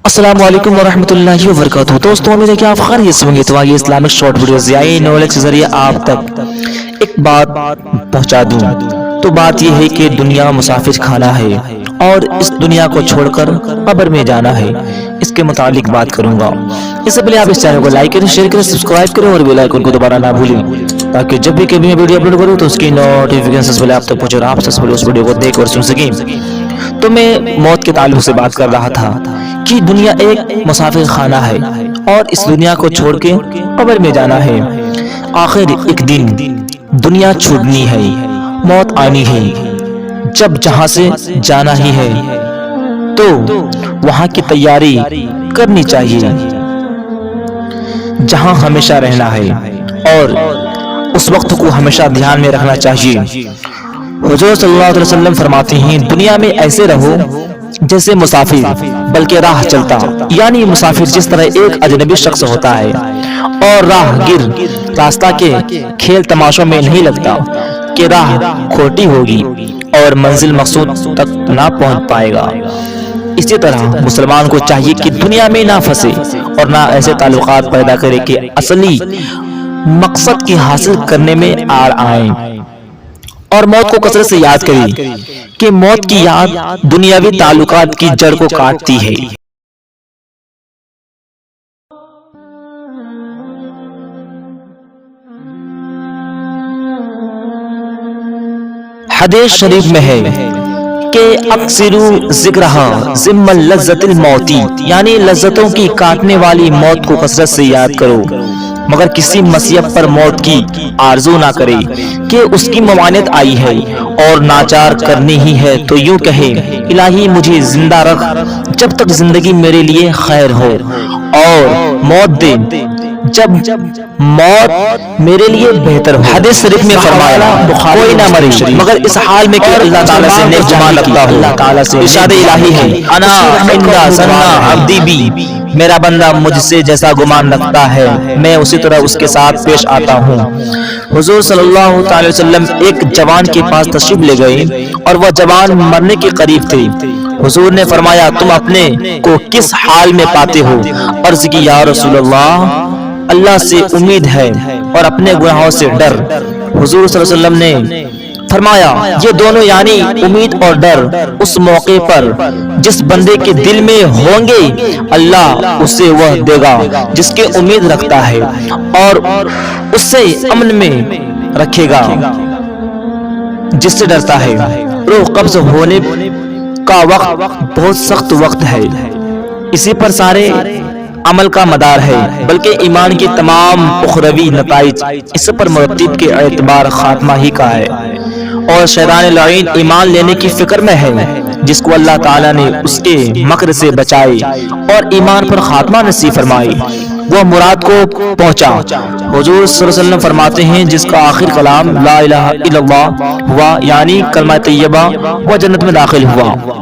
Assalamualaikum warahmatullahi wabarakatuh। दोस्तों उम्मीद है कि आप खैरियत से होंगे। तो आइए इस्लामिक शॉर्ट वीडियोस आए नॉलेज के जरिए आप तक एक बात पहुंचा दूं। तो बात यह है कि दुनिया मुसाफिर खाना है और इस दुनिया को छोड़कर कब्र में जाना है। इसके मुतालिक बात करूंगा। इससे पहले आप इस चैनल को लाइक करें, शेयर करें, सब्सक्राइब करें और बेल आइकन को दबाना ना भूलें, ताकि जब भी कभी मैं वीडियो अपलोड करूं तो उसकी नोटिफिकेशन पहले आप तक पहुंचे और आप सबसे पहले उस वीडियो को देख और सुन सकें। तो मैं मौत के ताल्लुक से बात कर रहा था कि दुनिया एक मुसाफिर खाना है और इस दुनिया को छोड़ के कब्र में जाना है। आखिर एक दिन दुनिया छूटनी है, मौत आनी है। जब जहां से जाना ही है तो वहां की तैयारी करनी चाहिए, जहां हमेशा रहना है और उस वक्त को हमेशा ध्यान में रखना चाहिए। हुजूर सल्लल्लाहु अलैहि वसल्लम फरमाते हैं, दुनिया में ऐसे रहो जैसे मुसाफिर बल्कि राह चलता। यानी मुसाफिर जिस तरह एक अजनबी शख्स होता है और राहगीर रास्ता के खेल तमाशों में नहीं लगता कि राह खोटी होगी और मंजिल मकसूद तक ना पहुंच पाएगा। इसी तरह मुसलमान को चाहिए कि दुनिया में ना फंसे और ना ऐसे ताल्लुकात पैदा करे कि असली मकसद की हासिल करने में आड़ आए। और मौत को कसरत से याद करें कि मौत की याद दुनियावी ताल्लुकात की जड़ को काटती है। हदीस शरीफ में है कि अक्सिरू ज़िक्रहा ज़िम्मल लज़्ज़तिल मौती, यानी लज्जतों की काटने वाली मौत को कसरत से याद करो, मगर किसी मसीहत पर मौत की आरजू ना करे कि उसकी ममानियत आई है और नाचार करनी ही है तो यूं कहे, इलाही मुझे जिंदा रख जब तक जिंदगी मेरे लिए खैर हो, और मौत दे जब मौत मेरे लिए बेहतर हो। हदीस शरीफ में फरमाया, कोई ना मरे मगर इस हाल में कि अल्लाह ताला से नेक जमा लगता हो। अल्लाह ताला से इरशाद इलाही है, अना इंदा सन्ना अब्दी बी, मेरा बंदा मुझसे जैसा गुमान रखता है मैं उसी तरह उसके साथ पेश आता हूँ। हुजूर सल्लल्लाहु अलैहि वसल्लम एक जवान के पास तशरीफ ले गए और वह जवान मरने के करीब थे। हुजूर ने फरमाया, तुम अपने को किस हाल में पाते हो? अर्ज की, या रसूलल्लाह, अल्लाह से उम्मीद है और अपने गुनाहों से डर। हुजूर सल्लल्लाहु अलैहि वसल्लम ने फरमाया, ये दोनों यानी उम्मीद और डर उस मौके पर जिस बंदे के दिल में होंगे अल्लाह उसे वह देगा जिसके उम्मीद रखता है और उससे अमन में रखेगा जिससे डरता है। रूह कब्ज होने का वक्त बहुत सख्त वक्त है, इसी पर सारे अमल का मदार है, बल्कि ईमान की तमाम उखरवी नताइज इस पर मुरत्तिब के एतबार खात्मा ही का है। और शैतान लाइन ईमान लेने की फिक्र में है, जिसको अल्लाह ताला ने उसके मकर से बचाए और ईमान पर खात्मा नसीब फरमाए, वह मुराद को पहुंचा। हुजूर सल्लल्लाहु अलैहि वसल्लम फरमाते हैं, जिसका आखिर कलाम ला इलाहा इल्लल्लाह हुआ, यानी कलमा तैयबा, वह जन्नत में दाखिल हुआ।